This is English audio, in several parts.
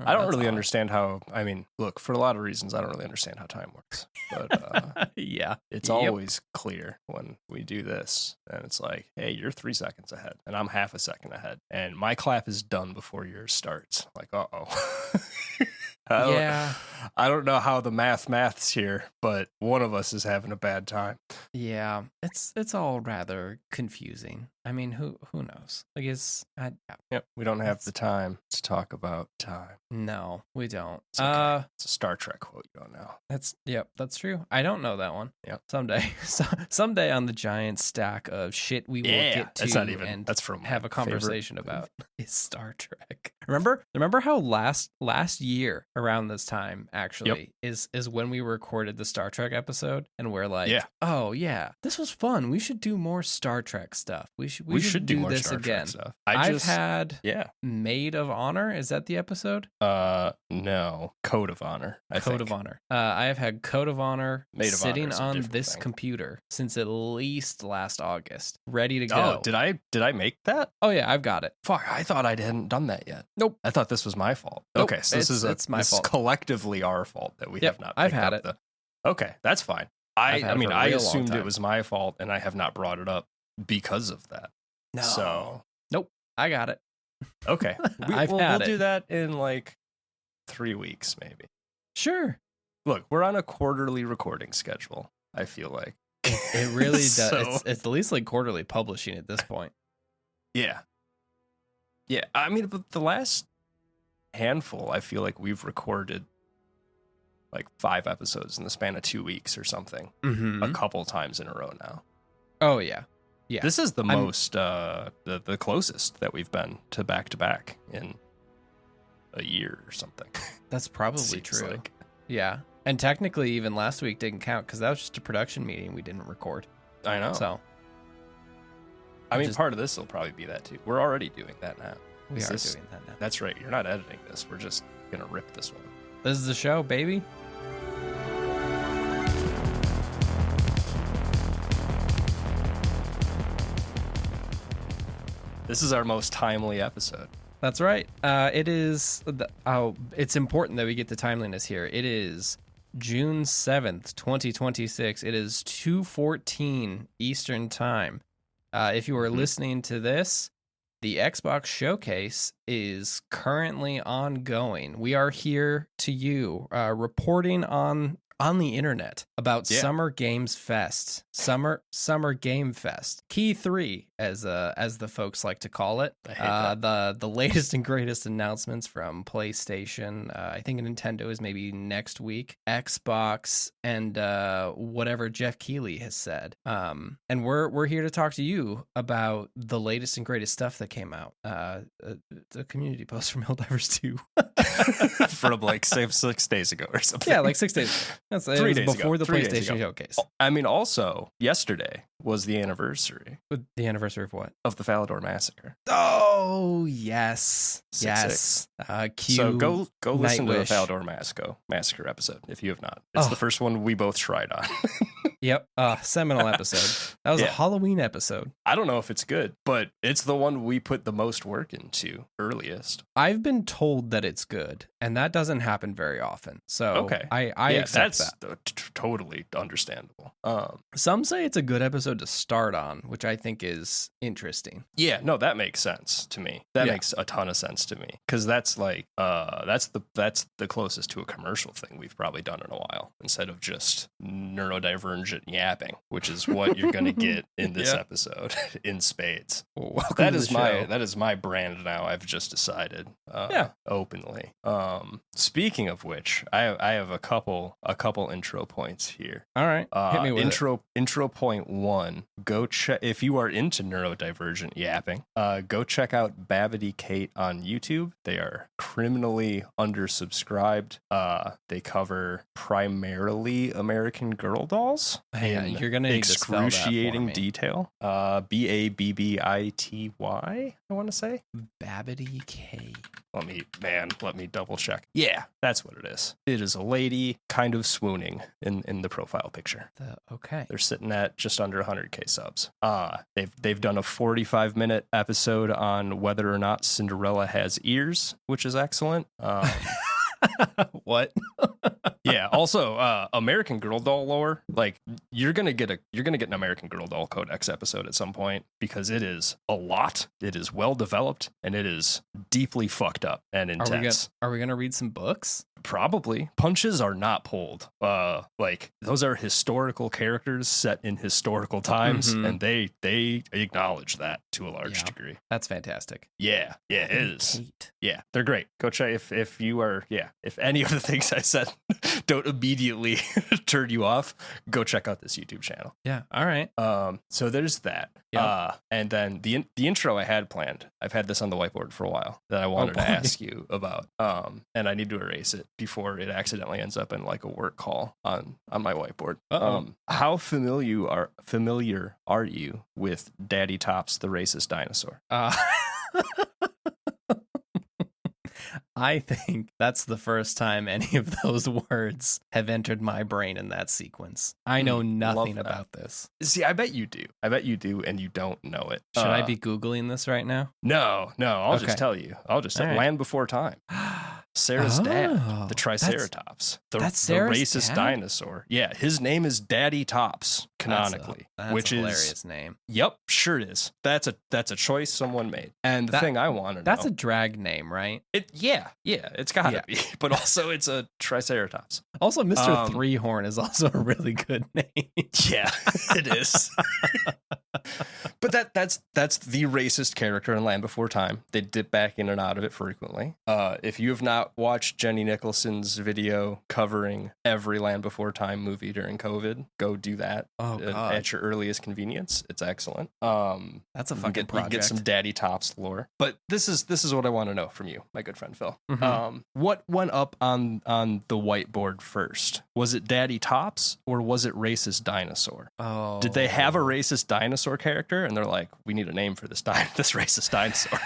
I don't really understand how. I mean, look, for a lot of reasons, I don't really understand how time works. But yeah, it's always clear when we do this, and it's like, hey, you're 3 seconds ahead, and I'm half a second ahead, and my clap is done before yours starts. Like, yeah. I don't know how the math's here, but one of us is having a bad time. Yeah, it's all rather confusing. I mean, who knows? I guess we don't have the time to talk about time. No, we don't. It's okay. It's a Star Trek quote you don't know. That's true. I don't know that one. Yeah. Someday on the giant stack of shit we will get to, that's not even, and that's from have a conversation about is Star Trek. Remember how last year around this time actually is when we recorded the Star Trek episode, and we're like, oh yeah, this was fun. We should do more Star Trek stuff. We should do more this Star again. Trek stuff. I've had Maid of Honor. Is that the episode? No, Code of Honor. Code of Honor. I have had Code of Honor sitting on this computer since at least last August, ready to go. Oh, did I make that? Oh yeah, I've got it. Fuck, I thought I hadn't done that yet. Nope. I thought this was my fault. Nope. Okay, so this is my fault. Collectively our fault that we have not. I've had it. Okay, that's fine. I mean, I assumed it was my fault, and I have not brought it up because of that. No. So nope, I got it. Okay, we'll do that in like 3 weeks, maybe. Sure. Look, we're on a quarterly recording schedule. I feel like it really does. So, it's at least like quarterly publishing at this point. Yeah. I mean, but the last handful, I feel like we've recorded like 5 episodes in the span of 2 weeks or something, a couple times in a row now. Oh yeah. Yeah. This is the most, the closest that we've been to back in a year or something. That's probably true. Like. Yeah. And technically even last week didn't count because that was just a production meeting we didn't record. I know. So. I mean, part of this will probably be that too. We're already doing that now. We are doing that now. That's right. You're not editing this. We're just going to rip this one. This is the show, baby. This is our most timely episode. That's right. It is. It's important that we get the timeliness here. It is June 7th, 2026. It is 2:14 Eastern Time. If you are listening to this, the Xbox Showcase is currently ongoing. We are here to you, reporting on the internet about Summer Games Fest, Summer Game Fest, Key 3, as the folks like to call it. The latest and greatest announcements from PlayStation. I think Nintendo is maybe next week. Xbox and whatever Jeff Keighley has said. And we're here to talk to you about the latest and greatest stuff that came out. The community post from Helldivers 2 from like 6 days ago or something. Yeah, like 6 days. That's 3 days before ago. the PlayStation Showcase. I mean, also yesterday was the anniversary. The anniversary of what? Of the Falador Massacre. Oh yes, 6/6. Yes. So go listen to the Falador Massacre episode if you have not. It's the first one we both tried on. Yep, seminal episode. That was a Halloween episode. I don't know if it's good, but it's the one we put the most work into earliest. I've been told that it's good, and that doesn't happen very often. So I accept that. Totally understandable. Some say it's a good episode to start on, which I think is interesting. Yeah, no, that makes sense to me. That makes a ton of sense to me because that's like that's the closest to a commercial thing we've probably done in a while, instead of just neurodivergent yapping, which is what you're going to get in this episode in spades. Well, that is my brand now. I've just decided openly. Speaking of which, I have a couple intro points here. All right, hit me with intro point 1. Go check if you are into neurodivergent yapping. Go check out Babbity Kate on YouTube. They are criminally undersubscribed. They cover primarily American Girl dolls. You're gonna need excruciating to detail. Babbity, I want to say Babbity Kate. Let me double check. Yeah, that's what it is. It is a lady kind of swooning in the profile picture. They're sitting at just under 100k subs. They've done a 45-minute episode on whether or not Cinderella has ears, which is excellent. What? Yeah. Also, American Girl doll lore. Like you're gonna get an American Girl doll Codex episode at some point because it is a lot. It is well developed and it is deeply fucked up and intense. Are we gonna read some books? Probably. Punches are not pulled. Like those are historical characters set in historical times, and they acknowledge that to a large degree. That's fantastic. Yeah, it is. Yeah, they're great. Go check if you are. Yeah, if any of the things I said don't immediately turn you off, go check out this YouTube channel. Yeah. All right. So there's that. Yep. And then the intro I had planned. I've had this on the whiteboard for a while that I wanted to ask you about. And I need to erase it before it accidentally ends up in like a work call on my whiteboard. How familiar are you with Daddy Tops the racist dinosaur? I think that's the first time any of those words have entered my brain in that sequence. I know nothing about this. See, I bet you do. And you don't know it. Should I be Googling this right now? No, I'll just tell you. I'll just say Land Before Time. Sarah's dad, the Triceratops, the racist dinosaur. Yeah, his name is Daddy Tops canonically, which is a hilarious name. Yep, sure it is. That's a choice someone made. And the thing I want to know, that's a drag name, right? Yeah, it's gotta be. But also, it's a Triceratops. Also, Mr. Three-Horn is also a really good name. Yeah, it is. But that's the racist character in Land Before Time. They dip back in and out of it frequently. If you have not watched Jenny Nicholson's video covering every Land Before Time movie during COVID, go do that at your earliest convenience. It's excellent. That's a fucking project. You get some Daddy Tops lore. But this is what I want to know from you, my good friend Phil. What went up on the whiteboard first? Was it Daddy Tops or was it racist dinosaur? Did they have a racist dinosaur character and they're like, we need a name for this racist dinosaur?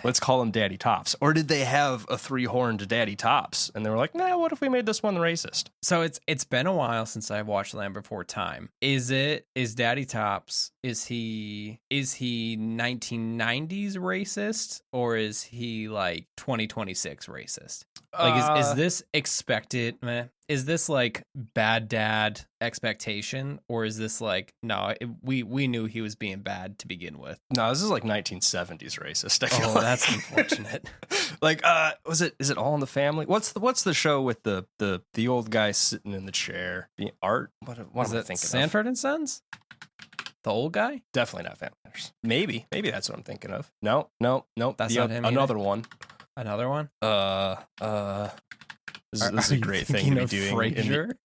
Let's call him Daddy Tops. Or did they have a three-horned Daddy Tops and they were like, nah, what if we made this one racist? So it's been a while since I've watched Land Before Time. Is Daddy Tops, is he 1990s racist or is he like 2026 racist? Like is this expected? Is this like bad dad expectation, or is this like we knew he was being bad to begin with? No, this is like 1970s racist. I feel like. That's unfortunate. Like, is it All in the Family? What's the show with the old guy sitting in the chair? The Art? What am I thinking of? Sanford and Sons? The old guy? Definitely not Family Matters. Maybe that's what I'm thinking of. No. That's not him. Another one. Another one? This is a great thing to be doing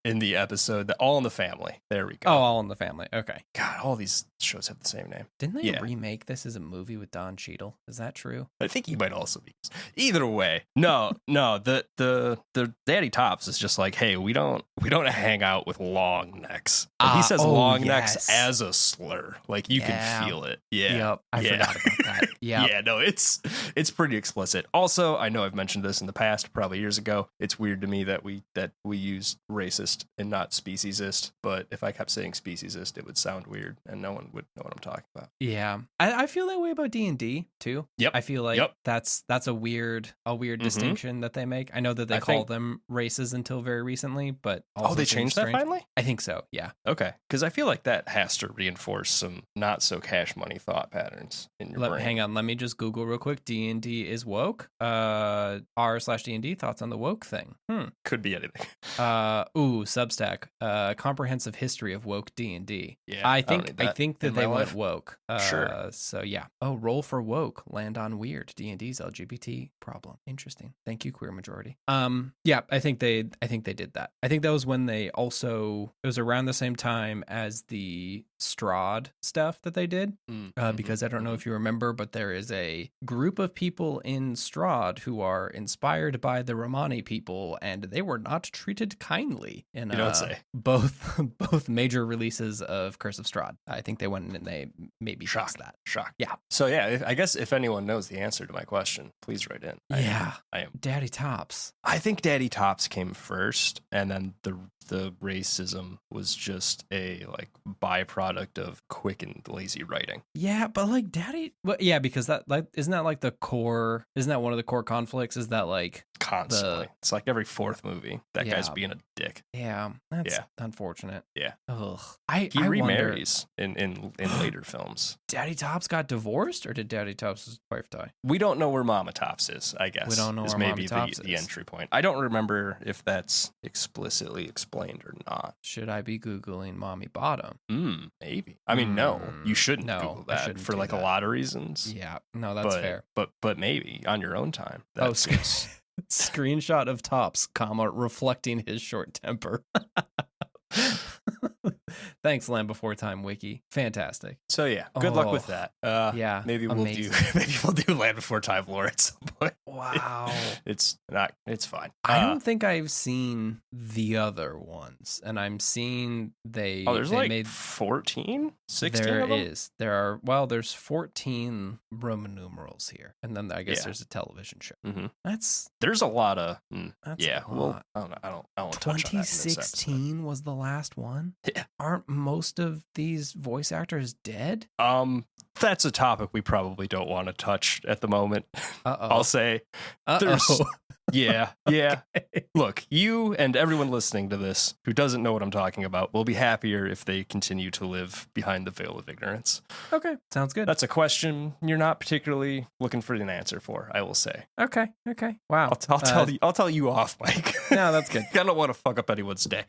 in the episode. All in the Family. There we go. Oh, All in the Family. Okay. God, all these shows have the same name. Didn't they remake this as a movie with Don Cheadle? Is that true? I think he might also be. Either way, no. The Daddy Tops is just like, hey, we don't hang out with long necks. He says long necks as a slur. Like you can feel it. Yeah. Yep. I forgot about that. Yeah. Yeah. No, it's pretty explicit. Also, I know I've mentioned this in the past, probably years ago. It's weird to me that we use racist and not speciesist, but if I kept saying speciesist, it would sound weird and no one would know what I'm talking about. Yeah, I feel that way about D&D too. Yep. I feel like that's a weird distinction that they make. I know that they call them races until very recently, but also they changed that finally? I think so. Yeah. Okay, because I feel like that has to reinforce some not so cash money thought patterns in your brain. Hang on, let me just Google real quick. D&D is woke. r/D&D thoughts on the woke thing. Could be anything. Substack. Comprehensive history of woke D&D. Yeah, I think that they went woke. Sure. So yeah. Oh, roll for woke. Land on weird. D&D's LGBT problem. Interesting. Thank you, queer majority. Yeah, I think they did that. I think that was when it was around the same time as the Strahd stuff that they did. Because I don't know if you remember, but there is a group of people in Strahd who are inspired by the Romani people, and they were not treated kindly in both major releases of Curse of Strahd. I think they went in and they maybe fixed that. Shock. Yeah. So yeah, I guess if anyone knows the answer to my question, please write in. I am. Daddy Tops. I think Daddy Tops came first, and then the racism was just a like byproduct of quick and lazy writing. Yeah, but like because that like isn't that one of the core conflicts? Is that like constantly? It's like every every fourth movie. That guy's being a dick. Yeah, that's unfortunate. Yeah. Ugh. He remarries in later films. Daddy Tops got divorced, or did Daddy Tops' wife die? We don't know where Mama Tops is, I guess. We don't know where Mommy Tops is. The entry point. I don't remember if that's explicitly explained or not. Should I be Googling Mommy Bottom? Maybe. I mean, no, you shouldn't No, Google I that shouldn't for do like that. a lot of reasons. Yeah, no, that's fair. But maybe on your own time. Screenshot of Tops, reflecting his short temper. Thanks, Land Before Time Wiki. Fantastic. So yeah, good luck with that. Yeah, maybe we'll amazing. do Land Before Time lore at some point. Wow. It's fine. I don't think I've seen the other ones, and I'm seeing there's they like made 14, 16 There of them? is. There's 14 Roman numerals here, and then I guess there's a television show. Mm-hmm. There's a lot of that's yeah. a Well, lot. I don't want to touch on that in this episode. 2016 was the last one. Yeah. Aren't most of these voice actors dead? That's a topic we probably don't want to touch at the moment. I'll say. There's yeah. Okay. Look, you and everyone listening to this who doesn't know what I'm talking about will be happier if they continue to live behind the veil of ignorance. Okay, sounds good. That's a question you're not particularly looking for an answer for, I will say. Okay. Wow. I'll tell you off, Mike. No, that's good. I don't want to fuck up anyone's day.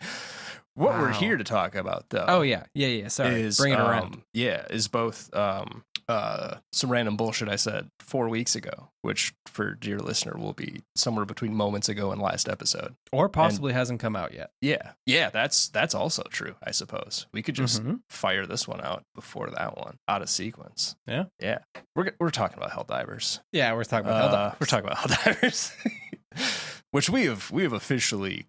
What we're here to talk about, though. Oh yeah. Sorry, bring it around. Is both some random bullshit I said 4 weeks ago, which for dear listener will be somewhere between moments ago and last episode, or possibly hasn't come out yet. Yeah, that's also true. I suppose we could just fire this one out before that one out of sequence. Yeah. We're talking about Helldivers. Yeah, we're talking about Helldivers. We're talking about Helldivers. Which we have officially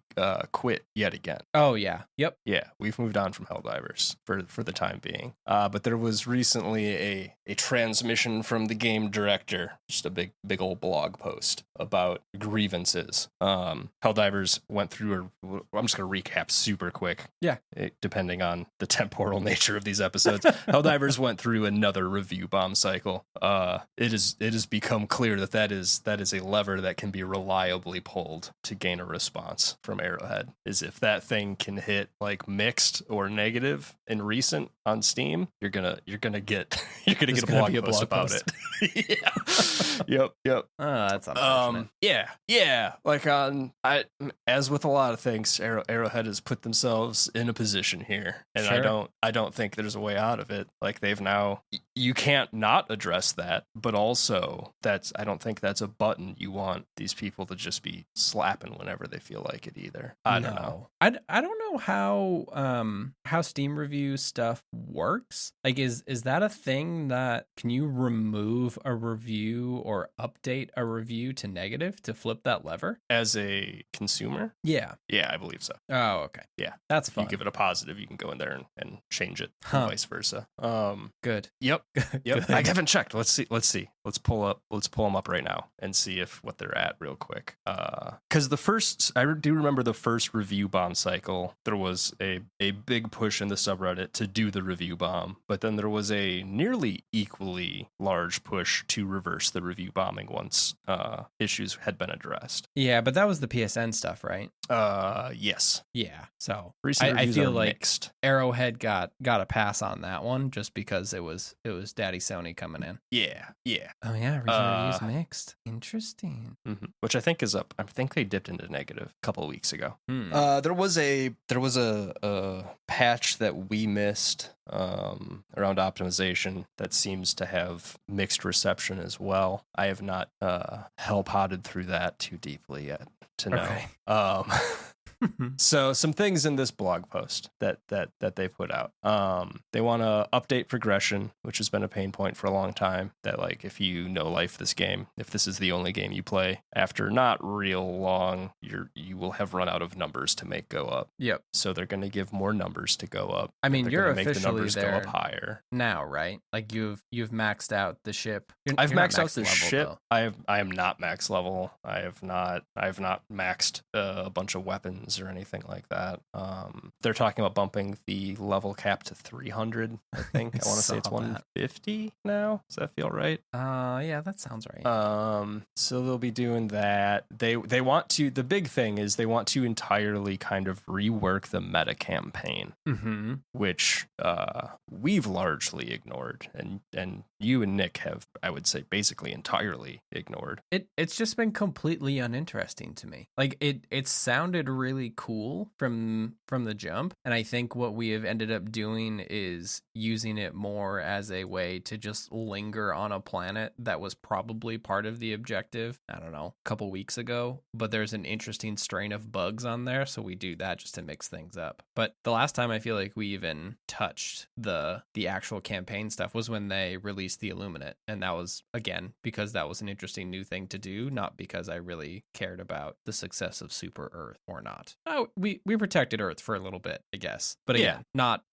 quit yet again. Oh yeah, yep. Yeah, we've moved on from Helldivers for the time being. But there was recently a transmission from the game director, just a big old blog post about grievances. Helldivers went through I'm just gonna recap super quick. Yeah. Depending on the temporal nature of these episodes, Helldivers went through another review bomb cycle. It has become clear that is a lever that can be reliably pulled to gain a response from Arrowhead. Is if that thing can hit like mixed or negative in recent on Steam, you're gonna get a blog post about it. Yeah. Yep. That's unfortunate. Yeah. Like as with a lot of things, Arrowhead has put themselves in a position here, and Sure. I don't think there's a way out of it. Like they've now, you can't not address that, but also I don't think that's a button you want these people to just be slapping whenever they feel like it either. I don't know. I don't know how Steam review stuff works. Like is that a thing that can you remove a review or update a review to negative to flip that lever? As a consumer? Yeah, I believe so. Oh, okay. Yeah. That's fun. You give it a positive, you can go in there and change it, and vice versa. Good. Yep. Good. I haven't checked. Let's see. Let's pull them up right now and see what they're at real quick. Because I do remember the first review bomb cycle, there was a big push in the subreddit to do the review bomb, but then there was a nearly equally large push to reverse the review bombing once issues had been addressed. Yeah, but that was the PSN stuff, right? Yes. Yeah. So I feel like mixed. Arrowhead got a pass on that one just because it was Daddy Sony coming in. Yeah. Oh yeah, reviews mixed. Interesting. Mm-hmm. Which I think is up. I think they dipped into negative a couple of weeks ago. Hmm. There was a patch that we missed around optimization that seems to have mixed reception as well. I have not hell-potted through that too deeply yet to know. Okay. So some things in this blog post that they put out. They want to update progression, which has been a pain point for a long time. That like if you know life this game, if this is the only game you play, after not real long, you will have run out of numbers to make go up. Yep. So they're going to give more numbers to go up. I mean, They're you're gonna make the officially numbers there go up higher now, right? Like you've maxed out the ship. I've You're not maxed out the level, ship. though. I am not max level. I have not maxed a bunch of weapons missions or anything like that. They're talking about bumping the level cap to 300. I think I want to say it's 150 now. Does that feel right? Yeah, that sounds right. So they'll be doing that. They want to. The big thing is they want to entirely kind of rework the meta campaign, which we've largely ignored, and you and Nick have, I would say, basically entirely ignored. It's just been completely uninteresting to me. Like it sounded really cool from the jump, and I think what we have ended up doing is using it more as a way to just linger on a planet that was probably part of the objective, I don't know, a couple weeks ago, but there's an interesting strain of bugs on there, so we do that just to mix things up. But the last time I feel like we even touched the actual campaign stuff was when they released the Illuminate, and that was, again, because that was an interesting new thing to do, not because I really cared about the success of Super Earth or not. Oh, we protected Earth for a little bit, I guess, but again, not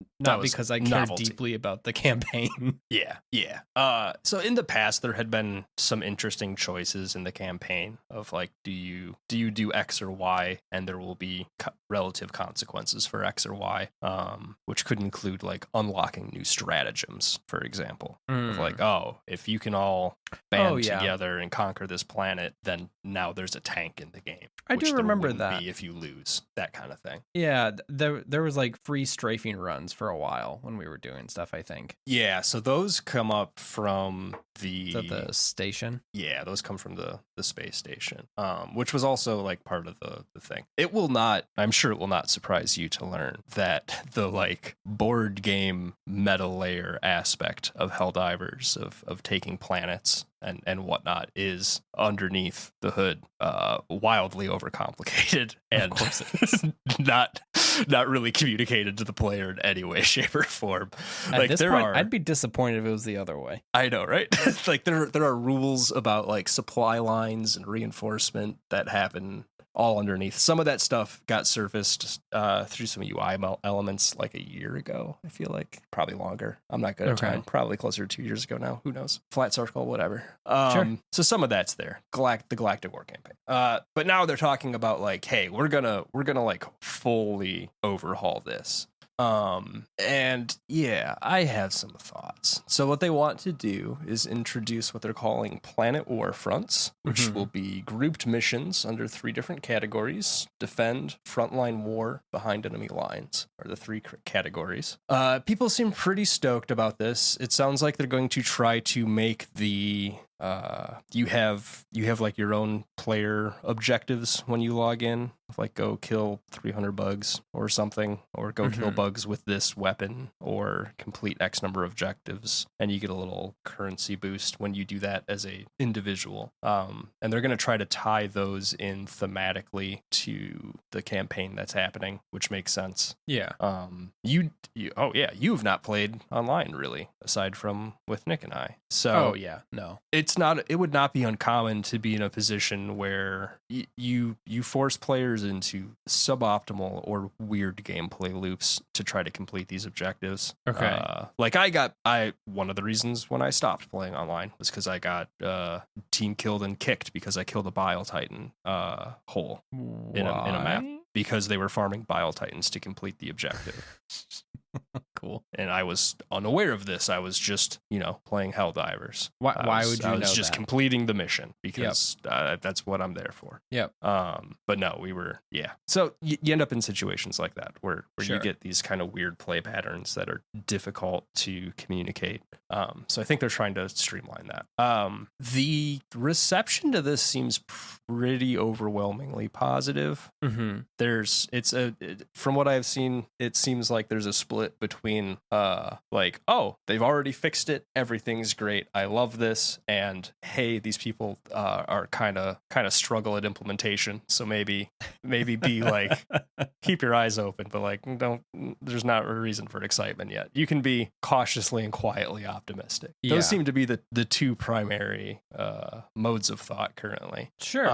because I care deeply about the campaign. Yeah. So in the past, there had been some interesting choices in the campaign of like, do you do X or Y, and there will be relative consequences for X or Y, which could include like unlocking new stratagems, for example. Of like, oh, if you can all band together and conquer this planet, then now there's a tank in the game. I do remember that. Be if you lose, that kind of thing. Yeah, there was like free strafing runs for a while when we were doing stuff, I think. Yeah, so those come up from the station. Yeah, those come from the space station, which was also like part of the thing. I'm sure it will not surprise you to learn that the like board game meta layer aspect of Helldivers, of taking planets and whatnot, is underneath the hood, wildly overcomplicated, and of course it is. not really communicated to the player in any way, shape, or form. At this point, I'd be disappointed if it was the other way. I know, right? Like there are rules about like supply lines and reinforcement that happen all underneath. Some of that stuff got surfaced through some UI elements like a year ago. I feel like probably longer. I'm not good at time. Probably closer to 2 years ago now. Who knows? Flat circle, whatever. Sure. So some of that's there. The Galactic War campaign. But now they're talking about like, hey, we're gonna like fully overhaul this. And yeah, I have some thoughts. So what they want to do is introduce what they're calling planet war fronts, which will be grouped missions under 3 different categories: defend, frontline war, behind enemy lines are the 3 categories. People seem pretty stoked about this. It sounds like they're going to try to make the you have like your own player objectives when you log in, like go kill 300 bugs or something, or go kill bugs with this weapon, or complete X number of objectives, and you get a little currency boost when you do that as a individual. And they're going to try to tie those in thematically to the campaign that's happening, which makes sense. Yeah. You've not played online really, aside from with Nick and I. So no. It would not be uncommon to be in a position where you force players into suboptimal or weird gameplay loops to try to complete these objectives. Okay. One of the reasons when I stopped playing online was because I got team killed and kicked because I killed a Bile Titan hole in a map because they were farming Bile Titans to complete the objective. Cool. And I was unaware of this. I was just, playing Helldivers. Why would you know I was just that? completing the mission because that's what I'm there for. Yep. But no, So you end up in situations like that where Sure. you get these kind of weird play patterns that are difficult to communicate. So I think they're trying to streamline that. The reception to this seems pretty overwhelmingly positive. Mm-hmm. From what I've seen, it seems like there's a split between they've already fixed it, everything's great, I love this, and hey, these people are kind of struggle at implementation, so maybe be like keep your eyes open, but like there's not a reason for excitement yet. You can be cautiously and quietly optimistic. Those seem to be the 2 primary modes of thought currently. Sure.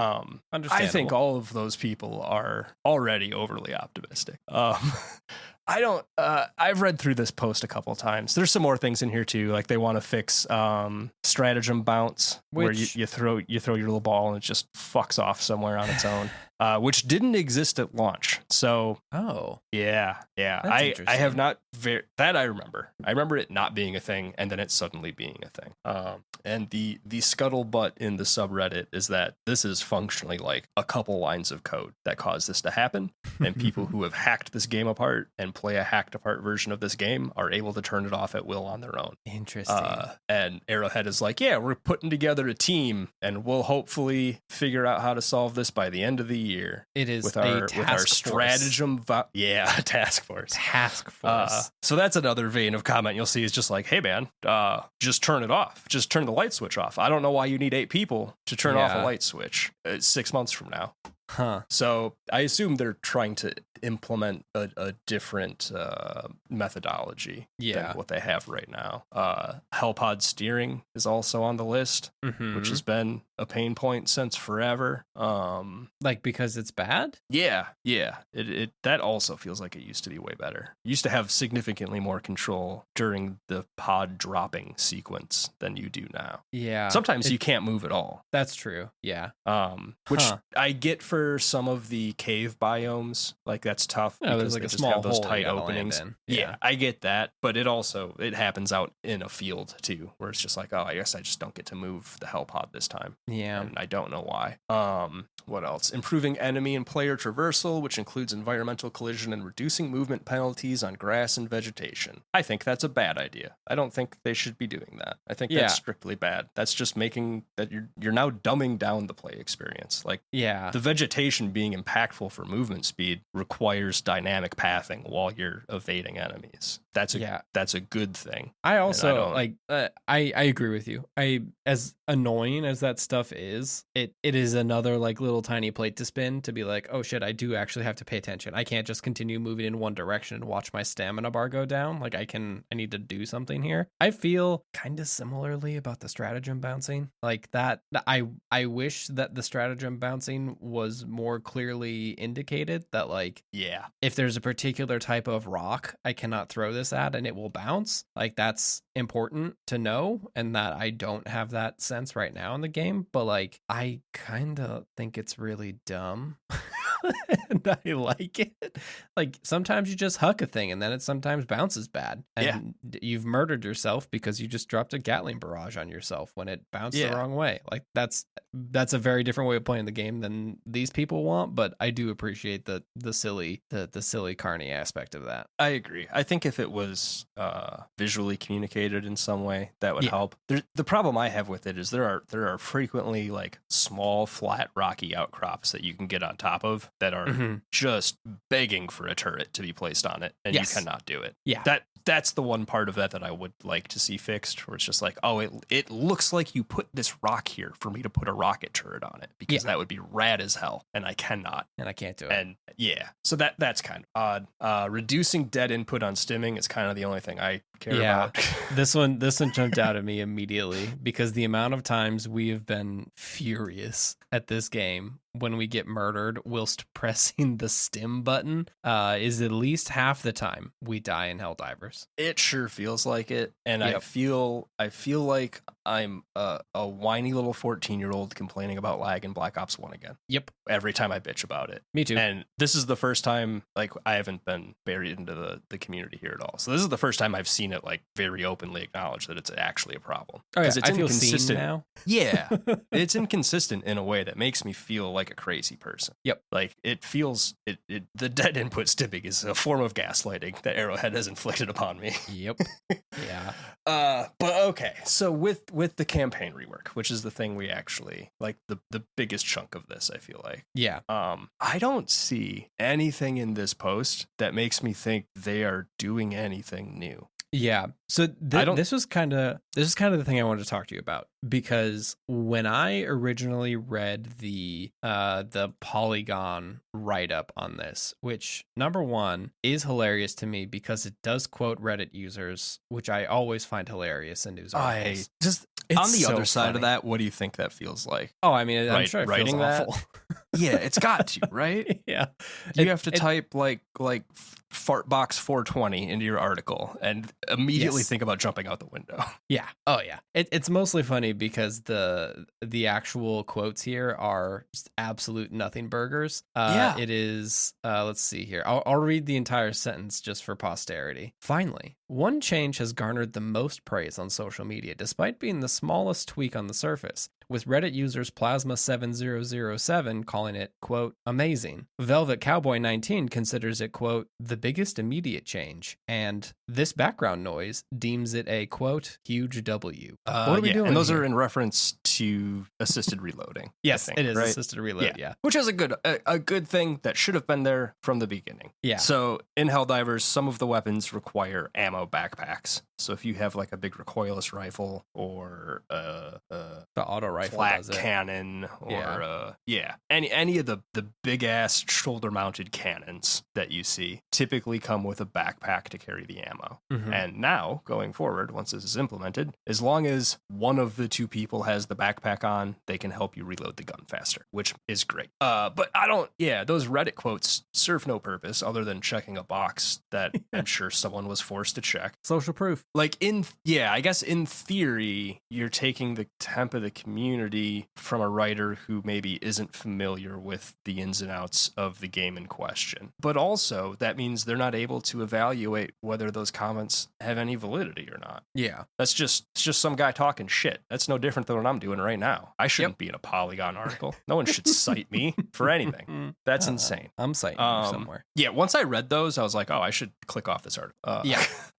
Understandable. I think all of those people are already overly optimistic. I don't. I've read through this post a couple times. There's some more things in here too. Like they want to fix stratagem bounce, where you throw your little ball and it just fucks off somewhere on its own. which didn't exist at launch. So yeah. That's I interesting. have not that I remember. I remember it not being a thing and then it suddenly being a thing. And the scuttlebutt in the subreddit is that this is functionally like a couple lines of code that caused this to happen, and people who have hacked this game apart and play a hacked apart version of this game are able to turn it off at will on their own. Interesting. And Arrowhead is like, yeah, we're putting together a team and we'll hopefully figure out how to solve this by the end of the year. It is with a our task force. stratagem. Task force. Task force. So that's another vein of comment you'll see is just like, hey man, just turn it off. Just turn the light switch off. I don't know why you need 8 people to turn off a light switch 6 months from now. Huh. So I assume they're trying to implement a different methodology than what they have right now. Hellpod steering is also on the list, which has been a pain point since forever. Like because it's bad? Yeah. It that also feels like it used to be way better. You used to have significantly more control during the pod dropping sequence than you do now. Yeah. Sometimes you can't move at all. That's true. Yeah. Which I get for some of the cave biomes. Like that's tough because like they a just small have those hole tight you gotta openings. land in. Yeah, I get that, but it happens out in a field too, where it's just like, oh, I guess I just don't get to move the Hellpod this time. Yeah. And I don't know why. What else? Improving enemy and player traversal, which includes environmental collision and reducing movement penalties on grass and vegetation. I think that's a bad idea. I don't think they should be doing that. I think that's strictly bad. That's just making that you're now dumbing down the play experience. Like, the vegetation being impactful for movement speed requires dynamic pathing while you're evading enemies. That's a good thing. I also I agree with you. As annoying as that stuff is, it is another like little tiny plate to spin to be like, oh shit, I do actually have to pay attention. I can't just continue moving in one direction and watch my stamina bar go down. Like I need to do something here. I feel kind of similarly about the stratagem bouncing. Like that I wish that the stratagem bouncing was more clearly indicated that like, if there's a particular type of rock I cannot throw this at and it will bounce, like that's important to know, and that I don't have that sense right now in the game. But like I kind of think it's really dumb. And I like it. Like sometimes you just huck a thing and then it sometimes bounces bad, and you've murdered yourself because you just dropped a Gatling barrage on yourself when it bounced the wrong way. Like that's a very different way of playing the game than these people want, but I do appreciate the silly carny aspect of that. I agree. I think if it was visually communicated in some way, that would help. The problem I have with it is there are frequently like small flat rocky outcrops that you can get on top of that are just begging for a turret to be placed on it, and you cannot do it. That's the one part of that I would like to see fixed, where it's just like, oh, it looks like you put this rock here for me to put a rocket turret on it, because that would be rad as hell, and I cannot. And I can't do it. And so that's kind of odd. Reducing dead input on stimming is kind of the only thing I care about. This one jumped out at me immediately, because the amount of times we have been furious at this game when we get murdered whilst pressing the stim button is at least half the time we die in Helldivers. It sure feels like it, and I feel like I'm a whiny little 14-year-old complaining about lag in Black Ops 1 again. Yep. Every time I bitch about it. Me too. And this is the first time, like, I haven't been buried into the community here at all. So this is the first time I've seen it, like, very openly acknowledged that it's actually a problem. Oh, yeah. It's I feel seen now. Yeah. It's inconsistent in a way that makes me feel like a crazy person. Yep. Like, it feels, the dead input stimming is a form of gaslighting that Arrowhead has inflicted upon me. Yep. Yeah. But okay, so with the campaign rework, which is the thing we actually like, the biggest chunk of this, I feel like. Yeah. I don't see anything in this post that makes me think they are doing anything new. Yeah. So this was kind of the thing I wanted to talk to you about, because when I originally read the Polygon write-up on this, which number one is hilarious to me because it does quote Reddit users, which I always find hilarious in news articles. On the other side of that, what do you think that feels like? Oh, I mean, I'm sure it feels awful. Yeah, it's got to, right? Yeah. You have to type like fartbox 420 into your article and immediately think about jumping out the window. Yeah. Oh yeah. It's mostly funny because the actual quotes here are just absolute nothing burgers. It is. Let's see here. I'll read the entire sentence just for posterity. Finally, one change has garnered the most praise on social media, despite being the smallest tweak on the surface, with Reddit users Plasma7007 calling it, quote, amazing. Velvet Cowboy 19 considers it, quote, the biggest immediate change, and this background noise deems it a, quote, huge W. What are we doing? And those here? are in reference to assisted reloading. Yes, think, it is right? assisted reload, yeah. Which is a good thing that should have been there from the beginning. Yeah. So in Helldivers, some of the weapons require ammo backpacks. So if you have like a big recoilless rifle or the auto rifle flat does it. cannon or any of the big ass shoulder mounted cannons that you see typically come with a backpack to carry the ammo. Mhm. And now going forward, once this is implemented, as long as one of the two people has the backpack on, they can help you reload the gun faster, which is great. But I don't, those Reddit quotes serve no purpose other than checking a box that I'm sure someone was forced to check. Social proof. Like I guess in theory, you're taking the temp of the community from a writer who maybe isn't familiar with the ins and outs of the game in question. But also that means they're not able to evaluate whether those comments have any validity or not. Yeah. It's just some guy talking shit. That's no different than what I'm doing right now. I shouldn't be in a Polygon article. No one should cite me for anything. That's insane. I'm citing you somewhere. Yeah, once I read those, I was like, oh, I should click off this article.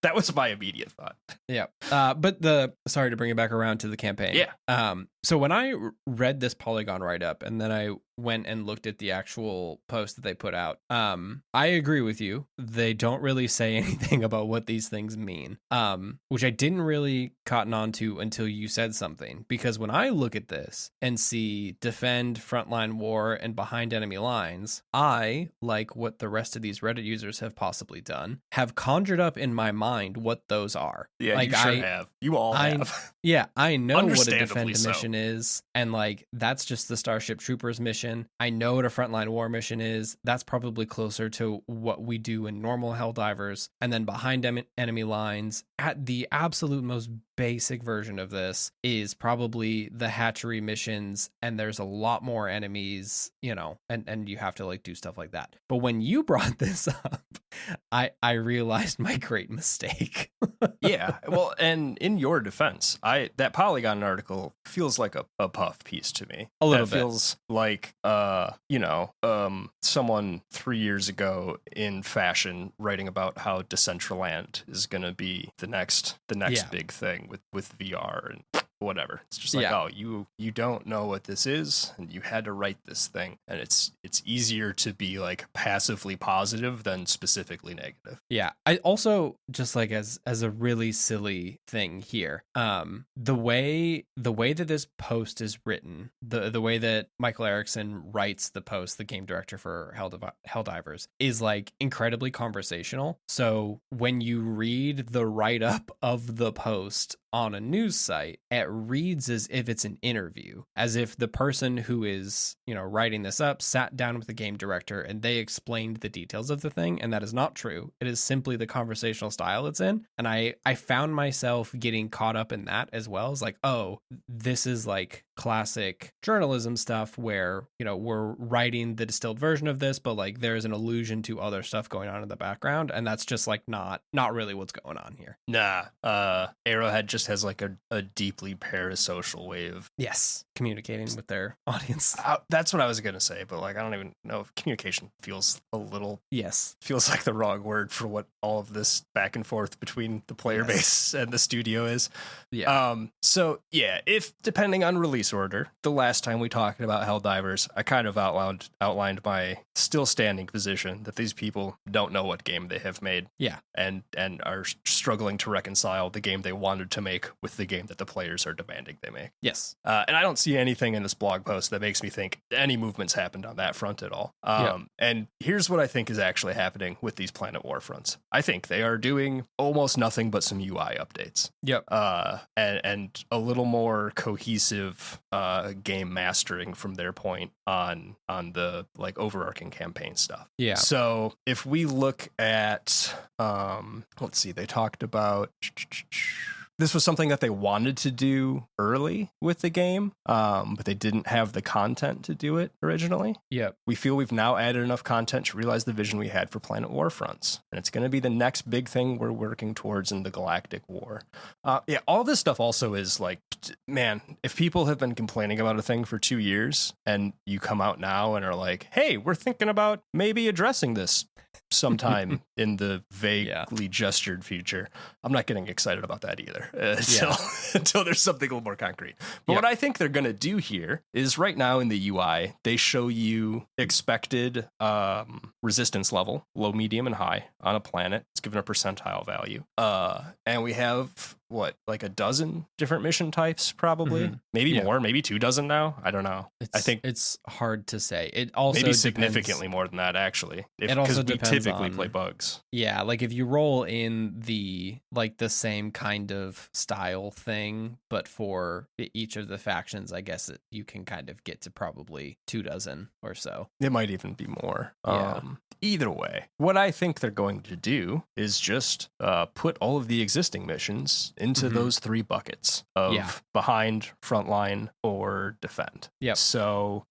That was my immediate thought. Yeah. But sorry to bring it back around to the campaign. Yeah. So when I read this Polygon write-up and then I went and looked at the actual post that they put out, I agree with you. They don't really say anything about what these things mean, which I didn't really cotton on to until you said something. Because when I look at this and see defend, frontline war, and behind enemy lines, I, like what the rest of these Reddit users have possibly done, have conjured up in my mind what those are. Yeah, like, you sure have. You all have. Yeah, I know what a defend so. mission is, and like that's just the Starship Troopers mission. I know what a frontline war mission is. That's probably closer to what we do in normal Helldivers. And then behind enemy lines, at the absolute most basic version of this is probably the hatchery missions, and there's a lot more enemies, and you have to like do stuff like that. But when you brought this up, I realized my great mistake. Yeah, well, and in your defense, that Polygon article feels like a puff piece to me. A little bit. Feels like someone 3 years ago in fashion writing about how Decentraland is going to be the next big thing with VR and whatever. It's just like, oh, you don't know what this is, and you had to write this thing, and it's easier to be like passively positive than specifically negative. Yeah, I also just like as a really silly thing here, the way that this post is written, the way that Michael Erickson writes the post, the game director for Helldivers, is like incredibly conversational. So when you read the write up of the post on a news site, it reads as if it's an interview, as if the person who is, writing this up sat down with the game director and they explained the details of the thing. And that is not true. It is simply the conversational style it's in. And I found myself getting caught up in that as well. It's like, oh, this is like classic journalism stuff where, we're writing the distilled version of this, but like there's an allusion to other stuff going on in the background. And that's just like not really what's going on here. Nah, Arrowhead just has like a deeply parasocial way of communicating with their audience. That's what I was gonna say, but like I don't even know if communication feels a little feels like the wrong word for what all of this back and forth between the player base and the studio is. If depending on release order, the last time we talked about Helldivers, I kind of outlined my still standing position that these people don't know what game they have made. And are struggling to reconcile the game they wanted to make with the game that the players are demanding they make. And I don't see anything in this blog post that makes me think any movements happened on that front at all. And here's what I think is actually happening with these Planet War fronts. I think they are doing almost nothing but some UI updates. And a little more cohesive of game mastering from their point on the like overarching campaign stuff. Yeah. So if we look at let's see, they talked about this was something that they wanted to do early with the game, but they didn't have the content to do it originally. Yep. We feel we've now added enough content to realize the vision we had for Planet Warfronts. And it's going to be the next big thing we're working towards in the Galactic War. Yeah, all this stuff also is like, man, if people have been complaining about a thing for 2 years and you come out now and are like, hey, we're thinking about maybe addressing this sometime in the vaguely gestured future, I'm not getting excited about that either until there's something a little more concrete. But what I think they're going to do here is right now in the UI, they show you expected resistance level, low, medium, and high on a planet. It's given a percentile value. And we have like a dozen different mission types, probably, maybe more, maybe 24 now. I don't know. I think it's hard to say. It also maybe significantly more than that, actually. It also because we typically play bugs. Yeah, like if you roll in the same kind of style thing, but for each of the factions, I guess you can kind of get to probably 24 or so. It might even be more. Either way, what I think they're going to do is just put all of the existing missions into those 3 buckets of behind, frontline, or defend. Yep. So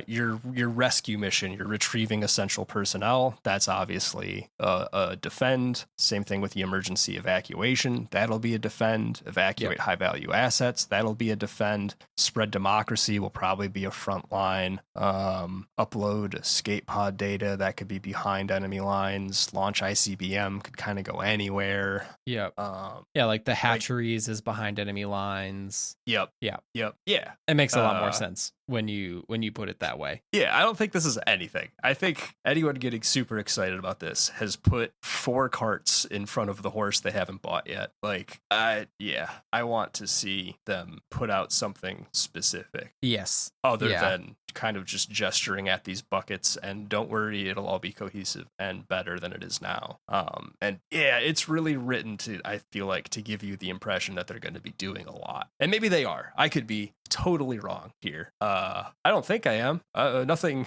your rescue mission, you're retrieving essential personnel. That's obviously a defend. Same thing with the emergency evacuation. That'll be a defend. Evacuate high-value assets. That'll be a defend. Spread democracy will probably be a frontline. Upload escape pod data. That could be behind enemy lines. Launch ICBM could kind of go anywhere. Yep. Like the hatcheries is behind enemy lines. Yep. Yeah. It makes a lot more sense when you put it that way. Yeah, I don't think this is anything. I think anyone getting super excited about this has put 4 carts in front of the horse they haven't bought yet. Like, I want to see them put out something specific. Yes. Other than kind of just gesturing at these buckets, and don't worry, it'll all be cohesive and better than it is now. And yeah, it's really written to, I feel like, to give you the impression that they're going to be doing a lot. And maybe they are. I could be totally wrong here. I don't think I am. Nothing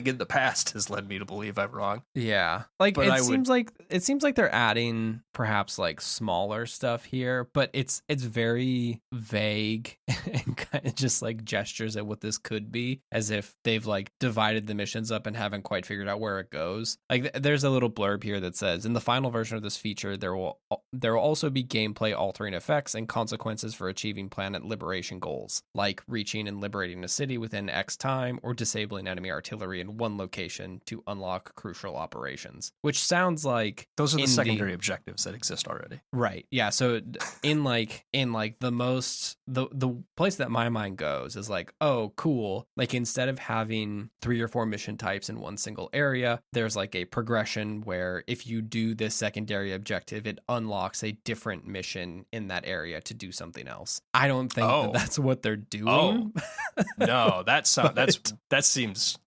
in the past has led me to believe I'm wrong. Yeah. Like, but it seems like they're adding perhaps like smaller stuff here, but it's very vague and kind of just like gestures at what this could be, as if they've like divided the missions up and haven't quite figured out where it goes. Like there's a little blurb here that says, in the final version of this feature, there will also be gameplay altering effects and consequences for achieving planet liberation goals, like reaching and liberating a city within X time or disabling enemy artillery in one location to unlock crucial operations, which sounds like those are the secondary objectives that exist already. Right. Yeah. So in the place that my mind goes is like, oh, cool. Like instead of having 3 or 4 mission types in one single area, there's like a progression where if you do this secondary objective, it unlocks a different mission in that area to do something else. I don't think that's what they're doing. No, that seems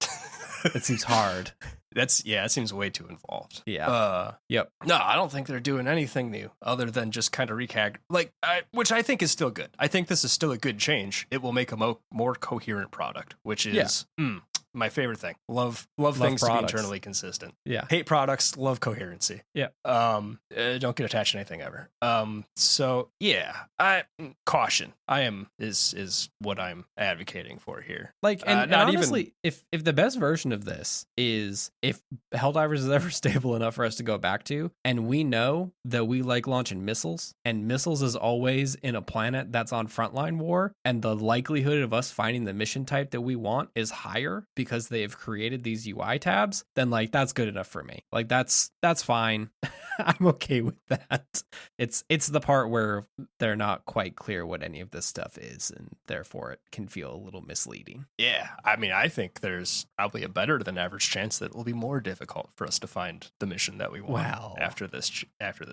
it seems hard. It seems way too involved. Yeah. Yep. No, I don't think they're doing anything new other than just kind of which I think is still good. I think this is still a good change. It will make a more coherent product, which is my favorite thing. Love things products to be internally consistent. Yeah. Hate products, love coherency. Yeah. Don't get attached to anything ever. So yeah, caution. Is what I'm advocating for here. Like, and honestly, if the best version of this is if Helldivers is ever stable enough for us to go back to, and we know that we like launching missiles, and missiles is always in a planet that's on frontline war, and the likelihood of us finding the mission type that we want is higher because they have created these UI tabs, then like that's good enough for me. Like that's fine. I'm okay with that. It's the part where they're not quite clear what any of this stuff is, and therefore it can feel a little misleading. Yeah, I mean, I think there's probably a better than average chance that it will be more difficult for us to find the mission that we want after this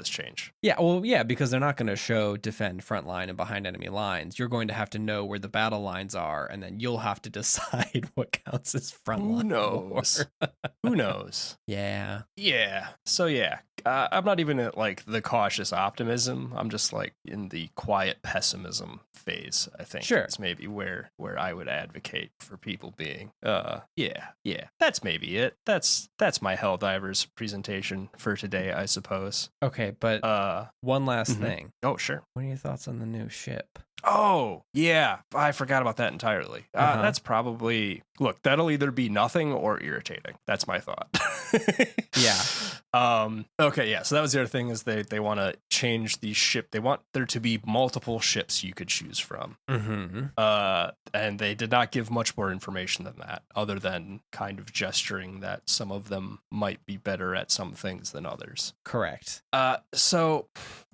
change. Yeah, well, yeah, because they're not going to show defend frontline and behind enemy lines. You're going to have to know where the battle lines are, and then you'll have to decide what counts as frontline. Who knows? Who knows? Yeah. Yeah. So yeah, I'm not even at like the cautious optimism. I'm just like in the quiet pessimism phase. I think it's maybe where I would advocate for people being. Yeah. That's maybe it. That's my Helldivers presentation for today, I suppose. Okay, but one last thing. Oh, sure. What are your thoughts on the new ship? Oh, yeah. I forgot about that entirely. That's probably... Look, that'll either be nothing or irritating. That's my thought. Yeah. Okay, yeah. So that was the other thing is they want to change the ship. They want there to be multiple ships you could choose from. And they did not give much more information than that, other than kind of gesturing that some of them might be better at some things than others. Correct. So,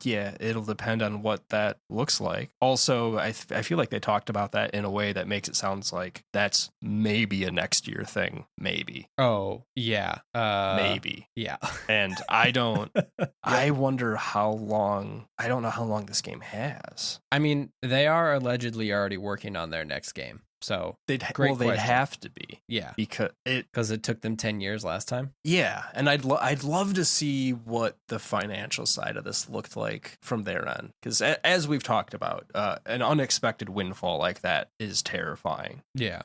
yeah, it'll depend on what that looks like. Also, I feel like they talked about that in a way that makes it sound like that's maybe a next year thing. Maybe. Oh, yeah. Maybe. Yeah. And I wonder how long, I don't know how long this game has. I mean, they are allegedly already working on their next game. So they'd have to be. Yeah. Because it took them 10 years last time. Yeah. And I'd love to see what the financial side of this looked like from their end. Because as we've talked about, an unexpected windfall like that is terrifying. Yeah.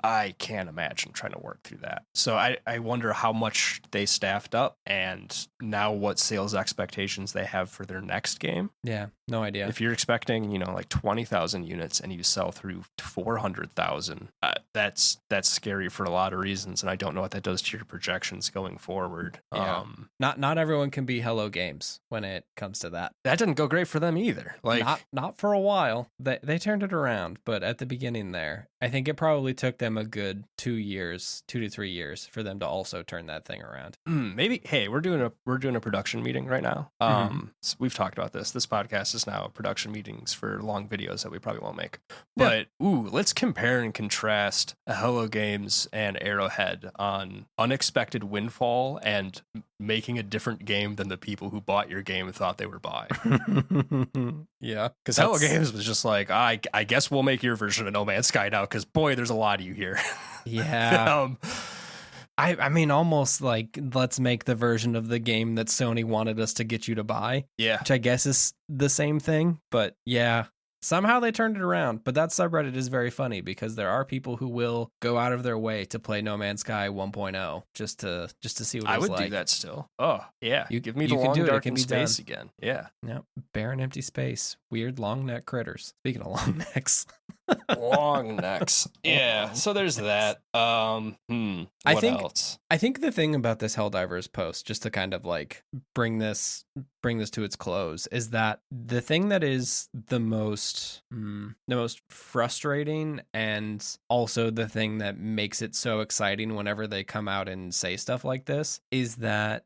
I can't imagine trying to work through that. So I wonder how much they staffed up and now what sales expectations they have for their next game. Yeah. No idea. If you're expecting, like 20,000 units and you sell through 400,000, that's scary for a lot of reasons, and I don't know what that does to your projections going forward. Yeah. Not everyone can be Hello Games when it comes to that. That didn't go great for them either. Like not for a while. They turned it around, but at the beginning there, I think it probably took them a good 2 to 3 years for them to also turn that thing around. Maybe. Hey, we're doing a production meeting right now. So we've talked about this. This podcast is now production meetings for long videos that we probably won't make. But let's compare and contrast Hello Games and Arrowhead on unexpected windfall and making a different game than the people who bought your game thought they were buying. Yeah. Because Hello Games was just like, I guess we'll make your version of No Man's Sky now, because boy, there's a lot of you here. Yeah. I mean, almost like, let's make the version of the game that Sony wanted us to get you to buy. Yeah. Which I guess is the same thing, but yeah. Somehow they turned it around, but that subreddit is very funny because there are people who will go out of their way to play No Man's Sky 1.0 just to see what it's like. I would do that still. Oh, yeah. You give me the long, dark, and space again. Yeah. Yep. Barren, empty space. Weird long neck critters. Speaking of long necks. Long necks. Yeah. So there's that. What else? I think the thing about this Helldivers post, just to kind of like bring this to its close, is that the thing that is the most frustrating and also the thing that makes it so exciting whenever they come out and say stuff like this is that,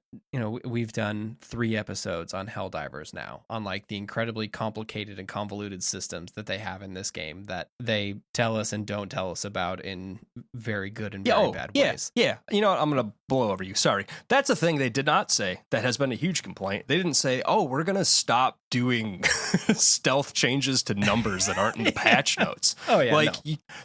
we've done 3 episodes on Helldivers now, on like the incredibly complicated and convoluted systems that they have in this game that they tell us and don't tell us about in very good and very bad ways. Yeah. You know what? I'm going to blow over you. Sorry. That's a thing they did not say that has been a huge complaint. They didn't say, we're going to stop doing stealth changes to numbers that aren't in the patch notes. Oh, yeah.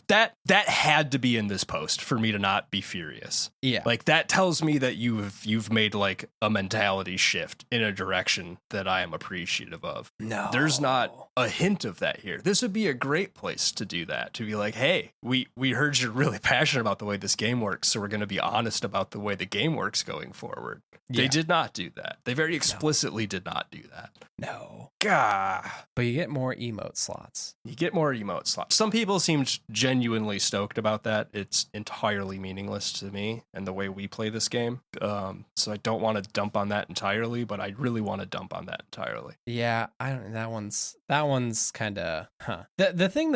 That had to be in this post for me to not be furious. Yeah. Like, that tells me that you've made like a mentality shift in a direction that I am appreciative of. No. There's not a hint of that here. This would be a great place to do that, to be like, hey, we heard you're really passionate about the way this game works, so we're going to be honest about the way the game works going forward. Yeah. They did not do that. They very explicitly did not do that. No. Gah. But you get more emote slots. Some people seemed genuinely stoked about that. It's entirely meaningless to me and the way we play this game. So I don't want to dump on that entirely, but I really want to dump on that entirely. Yeah, I don't. That one's kind of The thing